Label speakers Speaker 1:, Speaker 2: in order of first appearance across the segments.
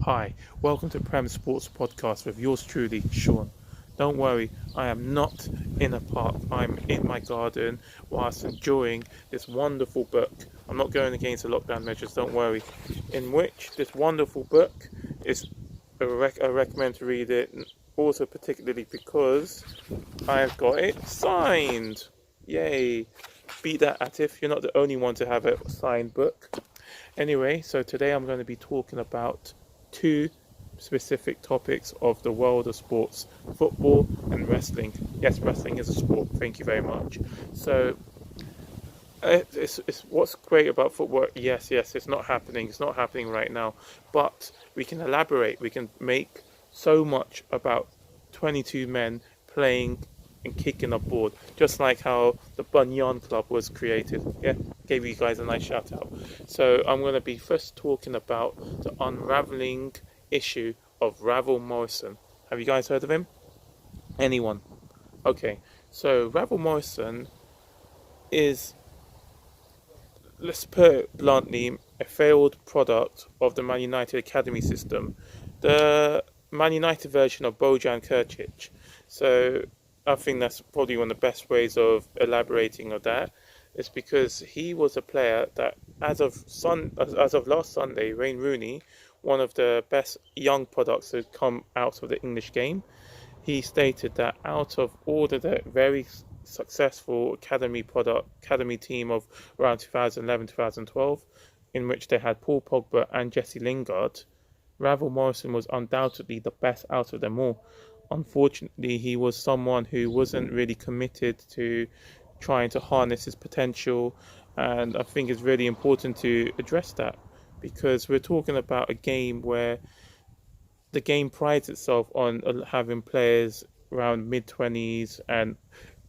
Speaker 1: Hi, welcome to Prem Sports Podcast with yours truly, Sean. Don't worry, I am not in a park. I'm in my garden whilst enjoying this wonderful book. I'm not going against the lockdown measures, don't worry. In which this wonderful book is I recommend to read it, also particularly because I've got it signed. Yay! Beat that, Atif. You're not the only one to have a signed book. Anyway, so today I'm going to be talking about two specific topics of the world of sports: football and wrestling. Yes, wrestling is a sport. Thank you very much. So, it's what's great about football. Yes, it's not happening. It's not happening right now. But we can elaborate. We can make so much about 22 men playing and kicking a board, just like how the Bunyan Club was created. Yeah, gave you guys a nice shout out. So I'm going to be first talking about the unraveling issue of Ravel Morrison. Have you guys heard of him? Anyone? Okay, so Ravel Morrison is, let's put it bluntly, a failed product of the Man United academy system, the Man United version of Bojan Krkic. So I think that's probably one of the best ways of elaborating on that. Is because he was a player that, as of last Sunday, Wayne Rooney, one of the best young products to come out of the English game, he stated that out of all of the very successful academy team of around 2011-2012, in which they had Paul Pogba and Jesse Lingard, Ravel Morrison was undoubtedly the best out of them all. Unfortunately, he was someone who wasn't really committed to trying to harness his potential, and I think it's really important to address that, because we're talking about a game where the game prides itself on having players around mid-20s and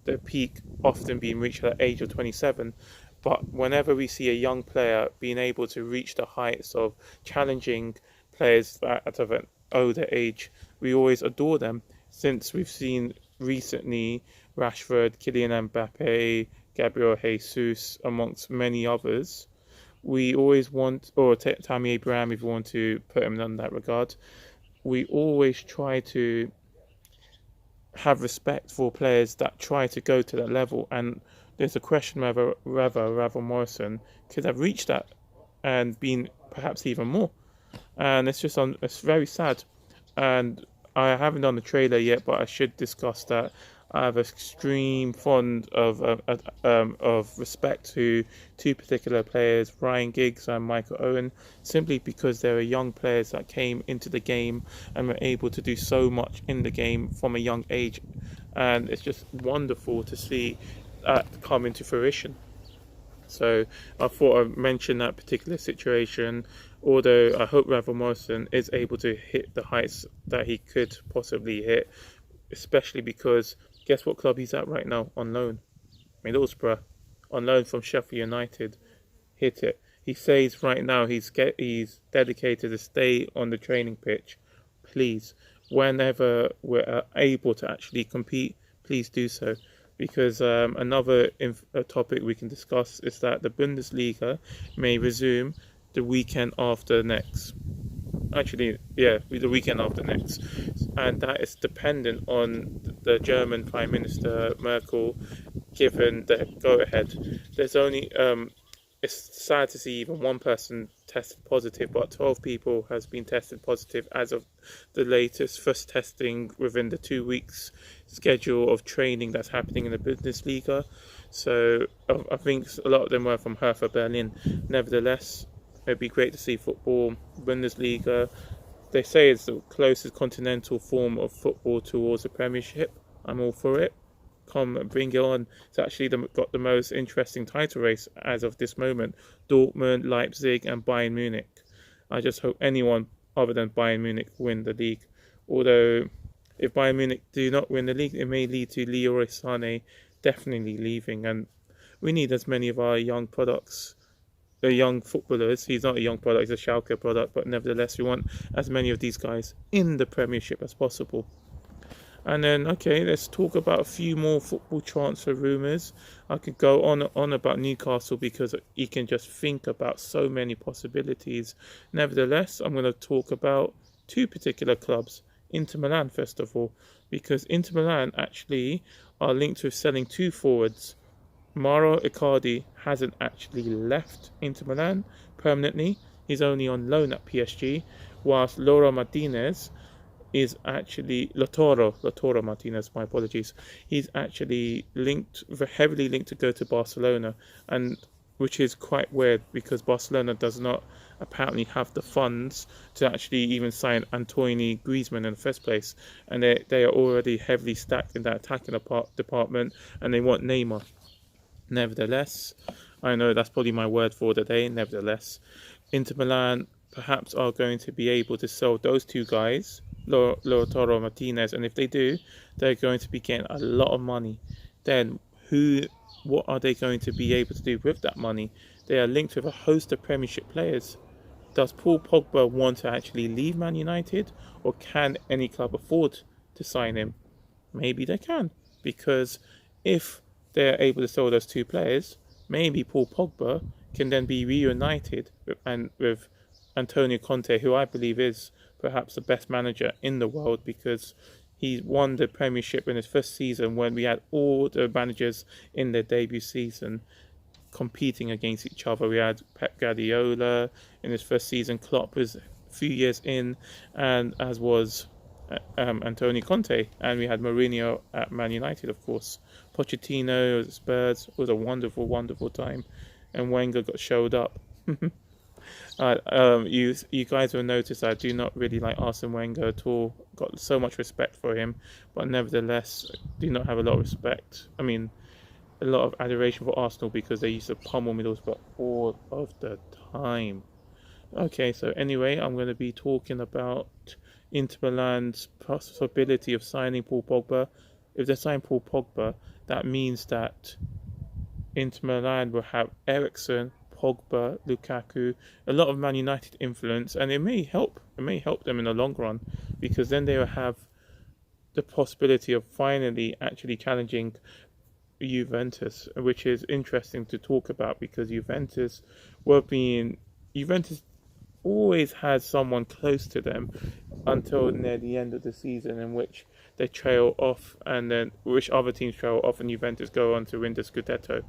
Speaker 1: the peak often being reached at the age of 27. But whenever we see a young player being able to reach the heights of challenging players at an older age, we always adore them, since we've seen recently Rashford, Kylian Mbappe, Gabriel Jesus, amongst many others. We always want, or Tammy Abraham, if you want to put him in that regard, we always try to have respect for players that try to go to that level. And there's a question whether Ravel Morrison could have reached that and been perhaps even more. And it's very sad. And I haven't done the trailer yet, but I should discuss that. I have extreme fond of respect to two particular players, Ryan Giggs and Michael Owen, simply because they were young players that came into the game and were able to do so much in the game from a young age, and it's just wonderful to see that come into fruition. So I thought I'd mention that particular situation, although I hope Ravel Morrison is able to hit the heights that he could possibly hit, especially because guess what club he's at right now? On loan. Middlesbrough. On loan from Sheffield United. Hit it. He says right now he's dedicated to stay on the training pitch. Please, whenever we're able to actually compete, please do so. Because another topic we can discuss is that the Bundesliga may resume the weekend after next. Actually, yeah, the weekend after next. And that is dependent on the German Prime Minister Merkel given the go-ahead. There's only, it's sad to see even one person tested positive, but 12 people has been tested positive as of the latest first testing within the 2 weeks schedule of training that's happening in the Bundesliga. So I think a lot of them were from Hertha Berlin. Nevertheless, it'd be great to see football, Bundesliga. They say it's the closest continental form of football towards a Premiership. I'm all for it. Come and bring it on. It's actually got the most interesting title race as of this moment. Dortmund, Leipzig and Bayern Munich. I just hope anyone other than Bayern Munich win the league. Although, if Bayern Munich do not win the league, it may lead to Leroy Sané definitely leaving. And we need as many of our young products, the young footballers. He's not a young product, he's a Schalke product, but nevertheless we want as many of these guys in the Premiership as possible. And then, okay, let's talk about a few more football transfer rumours. I could go on about Newcastle because you can just think about so many possibilities. Nevertheless, I'm going to talk about two particular clubs. Inter Milan, first of all, because Inter Milan actually are linked with selling two forwards. Mauro Icardi hasn't actually left Inter Milan permanently. He's only on loan at PSG, whilst Laura Martinez is actually Lautaro Martinez, my apologies. He's actually heavily linked to go to Barcelona, and which is quite weird because Barcelona does not apparently have the funds to actually even sign Antoine Griezmann in the first place, and they are already heavily stacked in that attacking department, and they want Neymar. Nevertheless, I know that's probably my word for the day. Nevertheless, Inter Milan perhaps are going to be able to sell those two guys, Lautaro Martinez, and if they do, they're going to be getting a lot of money. Then what are they going to be able to do with that money? They are linked with a host of Premiership players. Does Paul Pogba want to actually leave Man United, or can any club afford to sign him? Maybe they can, because if they're able to sell those two players, maybe Paul Pogba can then be reunited with Antonio Conte, who I believe is perhaps the best manager in the world, because he won the Premiership in his first season when we had all the managers in their debut season competing against each other. We had Pep Guardiola in his first season, Klopp was a few years in, and as was Antonio Conte, and we had Mourinho at Man United, of course. Pochettino at Spurs. It was a wonderful, wonderful time, and Wenger showed up. You guys will notice I do not really like Arsene Wenger at all. Got so much respect for him, but nevertheless do not have a lot of respect. I mean, a lot of adoration for Arsenal, because they used to pummel Middlesbrough all of the time. Okay, so anyway, I'm going to be talking about Inter Milan's possibility of signing Paul Pogba. If they sign Paul Pogba, that means that Inter Milan will have Eriksen, Pogba, Lukaku, a lot of Man United influence, and it may help. It may help them in the long run, because then they will have the possibility of finally actually challenging Juventus, which is interesting to talk about, because Juventus always has someone close to them until near the end of the season, in which they trail off, and then which other teams trail off, and Juventus go on to win the Scudetto.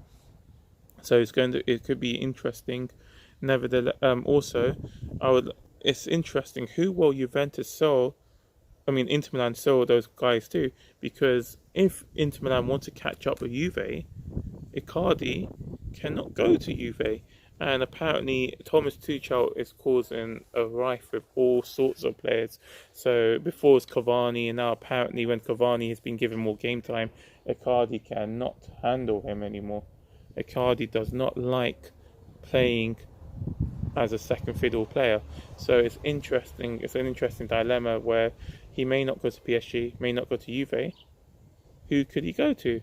Speaker 1: So it could be interesting. Nevertheless, it's interesting, who will Juventus sell? I mean, Inter Milan sell those guys too, because if Inter Milan want to catch up with Juve, Icardi cannot go to Juve. And apparently Thomas Tuchel is causing a rife with all sorts of players. So before it was Cavani, and now apparently when Cavani has been given more game time, Icardi cannot handle him anymore. Icardi does not like playing as a second fiddle player. So it's interesting. It's an interesting dilemma where he may not go to PSG, may not go to Juve. Who could he go to?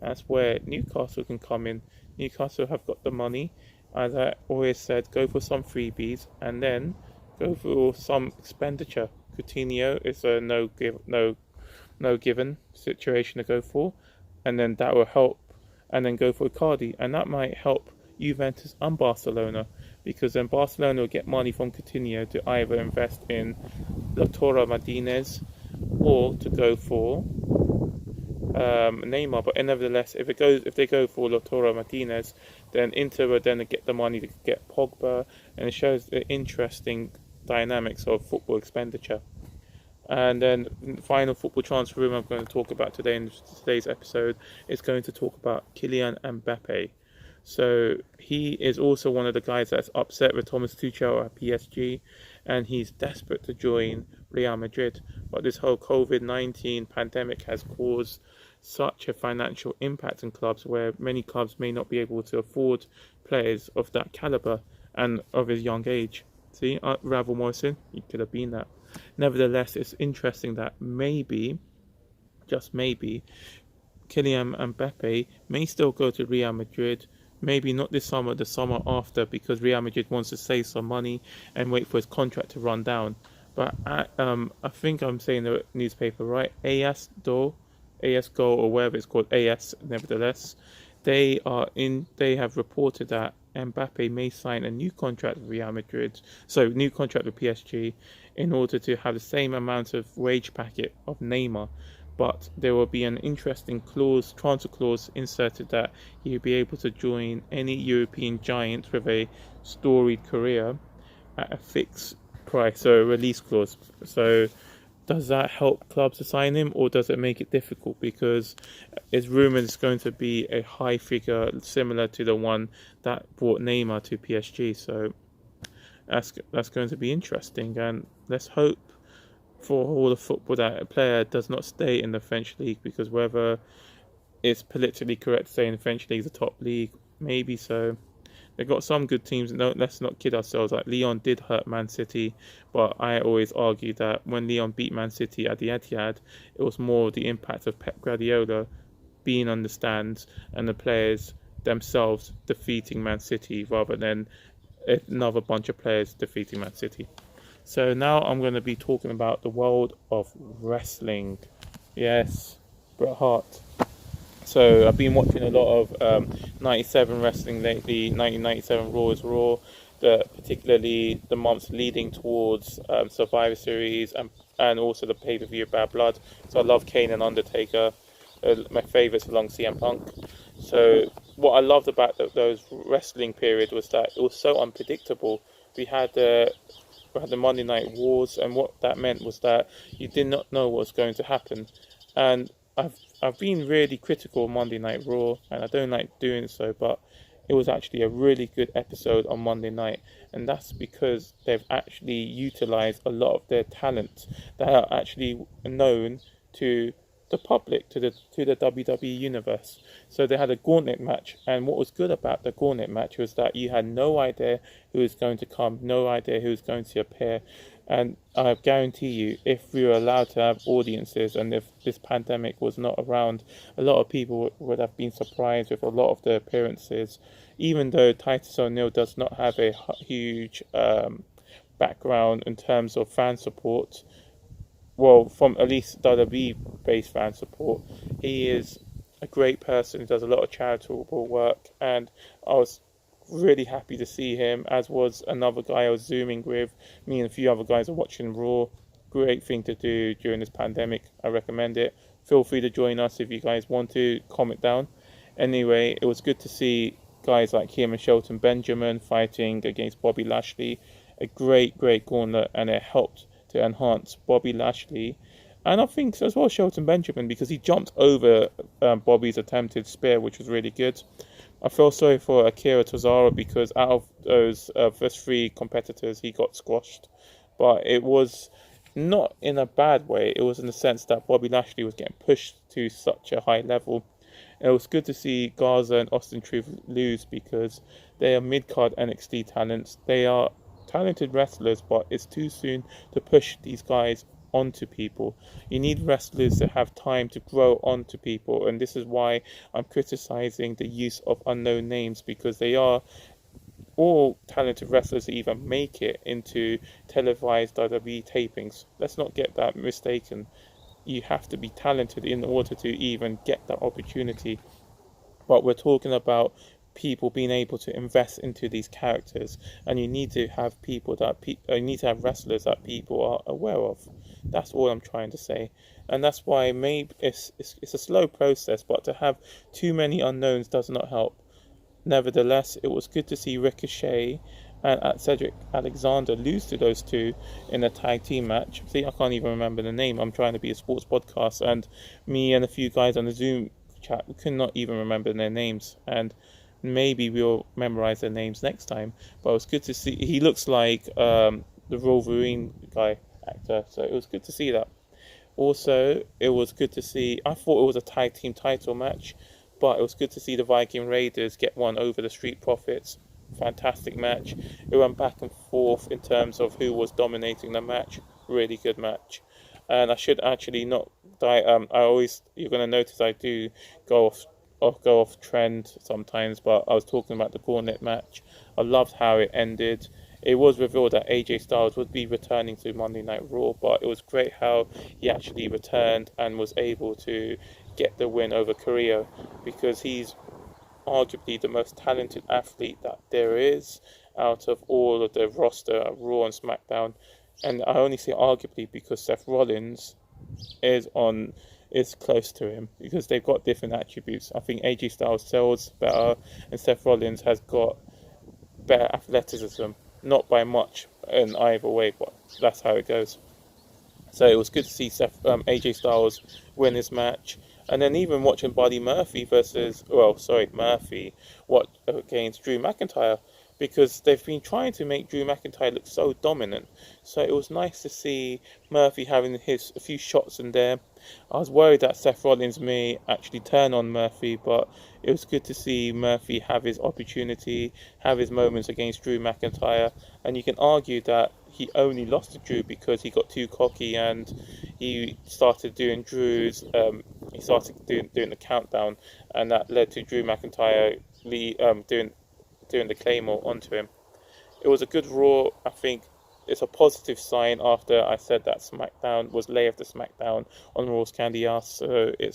Speaker 1: That's where Newcastle can come in. Newcastle have got the money. As I always said, go for some freebies and then go for some expenditure. Coutinho is a no given situation to go for, and then that will help. And then go for Icardi, and that might help Juventus and Barcelona, because then Barcelona will get money from Coutinho to either invest in Lautaro Martinez or to go for Neymar. But nevertheless, if they go for Lautaro Martinez, then Inter will then get the money to get Pogba, and it shows the interesting dynamics of football expenditure. And then the final football transfer room I'm going to talk about today in today's episode is going to talk about Kylian Mbappe. So he is also one of the guys that's upset with Thomas Tuchel at PSG, and he's desperate to join Real Madrid. But this whole COVID-19 pandemic has caused such a financial impact in clubs, where many clubs may not be able to afford players of that caliber and of his young age. See, Ravel Morrison, he could have been that. Nevertheless, it's interesting that maybe, just maybe, Kylian Mbappe may still go to Real Madrid. Maybe not this summer, the summer after, because Real Madrid wants to save some money and wait for his contract to run down. But I think I'm saying the newspaper right. AS Goal, or whatever it's called, AS. Nevertheless, They have reported that Mbappe may sign a new contract with Real Madrid, so new contract with PSG, in order to have the same amount of wage packet of Neymar. But there will be an interesting clause, transfer clause inserted that he'll be able to join any European giant with a storied career at a fixed price, so a release clause. So does that help clubs to sign him, or does it make it difficult? Because it's rumored it's going to be a high figure similar to the one that brought Neymar to PSG. So that's going to be interesting, and let's hope for all the football that a player does not stay in the French league, because whether it's politically correct to say in the French league is the top league, maybe so. They've got some good teams. No, let's not kid ourselves. Like Lyon did hurt Man City, but I always argue that when Lyon beat Man City at the Etihad, it was more the impact of Pep Guardiola being on the stands and the players themselves defeating Man City rather than another bunch of players defeating Man City. So now I'm going to be talking about the world of wrestling. Yes, Bret Hart. So I've been watching a lot of 97 wrestling lately. 1997 Raw is Raw, particularly the months leading towards Survivor Series and also the pay-per-view Bad Blood. So I love Kane and Undertaker, my favourites along CM Punk. So what I loved about those wrestling period was that it was so unpredictable. We had the Monday Night Wars, and what that meant was that you did not know what was going to happen. And I've been really critical of Monday Night Raw, and I don't like doing so, but it was actually a really good episode on Monday night, and that's because they've actually utilized a lot of their talent that are actually known to the public, to the WWE universe. So they had a gauntlet match, and what was good about the gauntlet match was that you had no idea who was going to come, no idea who was going to appear. And I guarantee you, if we were allowed to have audiences and if this pandemic was not around, a lot of people would have been surprised with a lot of the appearances. Even though Titus O'Neil does not have a huge background in terms of fan support, well, from at least WWE-based fan support, he is a great person. He does a lot of charitable work, and I was really happy to see him, as was another guy I was Zooming with. Me and a few other guys are watching Raw. Great thing to do during this pandemic. I recommend it. Feel free to join us if you guys want to. Comment down. Anyway, it was good to see guys like him and Shelton Benjamin fighting against Bobby Lashley. A great gauntlet, and it helped to enhance Bobby Lashley. And I think as well Shelton Benjamin, because he jumped over Bobby's attempted spear, which was really good. I feel sorry for Akira Tozawa, because out of those first three competitors, he got squashed. But it was not in a bad way. It was in the sense that Bobby Lashley was getting pushed to such a high level. And it was good to see Garza and Austin Truth lose, because they are mid-card NXT talents. They are talented wrestlers, but it's too soon to push these guys onto people. You need wrestlers to have time to grow onto people, and this is why I'm criticizing the use of unknown names, because they are all talented wrestlers that even make it into televised WWE tapings. Let's not get that mistaken. You have to be talented in order to even get that opportunity. But we're talking about people being able to invest into these characters, and you need to have people that you need to have wrestlers that people are aware of. That's all I'm trying to say, and that's why maybe it's a slow process, but to have too many unknowns does not help. Nevertheless, it was good to see Ricochet and Cedric Alexander lose to those two in a tag team match. See, I can't even remember the name. I'm trying to be a sports podcast, and me and a few guys on the Zoom chat could not even remember their names, and maybe we'll memorize their names next time. But it was good to see. He looks like the Wolverine guy actor, so it was good to see that. Also, it was good to see. I thought it was a tag team title match, but it was good to see the Viking Raiders get one over the Street Profits. Fantastic match. It went back and forth in terms of who was dominating the match. Really good match. And I should actually not die. You're going to notice I do go off trend sometimes, but I was talking about the Gauntlet match. I loved how it ended. It was revealed that AJ Styles would be returning to Monday Night Raw, but it was great how he actually returned and was able to get the win over Carrillo, because he's arguably the most talented athlete that there is out of all of the roster of Raw and SmackDown. And I only say arguably because Seth Rollins is close to him, because they've got different attributes. I think AJ Styles sells better, and Seth Rollins has got better athleticism, not by much in either way, but that's how it goes. So it was good to see AJ Styles win his match, and then even watching Murphy, what against Drew McIntyre, because they've been trying to make Drew McIntyre look so dominant. So it was nice to see Murphy having a few shots in there. I was worried that Seth Rollins may actually turn on Murphy, but it was good to see Murphy have his opportunity, have his moments against Drew McIntyre. And you can argue that he only lost to Drew because he got too cocky and he started doing doing the countdown, and that led to Drew McIntyre doing the Claymore onto him. It was a good Raw. I think it's a positive sign after I said that SmackDown was lay of the SmackDown on Raw's candy ass. So it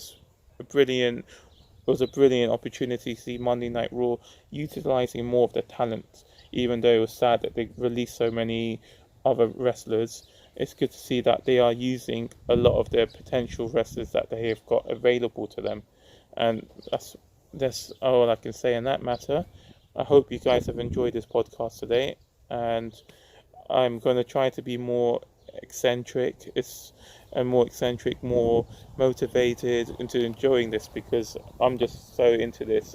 Speaker 1: was a brilliant opportunity to see Monday Night Raw utilising more of their talent, even though it was sad that they released so many other wrestlers. It's good to see that they are using a lot of their potential wrestlers that they have got available to them. And that's all I can say in that matter. I hope you guys have enjoyed this podcast today, and I'm going to try to be more eccentric, more motivated into enjoying this, because I'm just so into this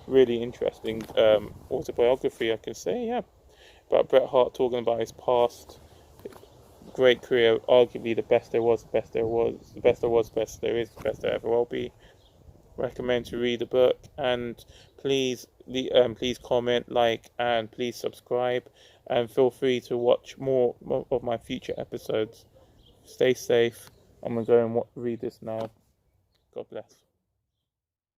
Speaker 1: really interesting autobiography, I can say, yeah, about Bret Hart, talking about his past, great career, arguably the best there was, the best there was, the best there was, the best there is, the best there ever will be. Recommend to read the book, and please comment, like, and please subscribe, and feel free to watch more of my future episodes. Stay safe. I'm gonna go and read this now. God bless.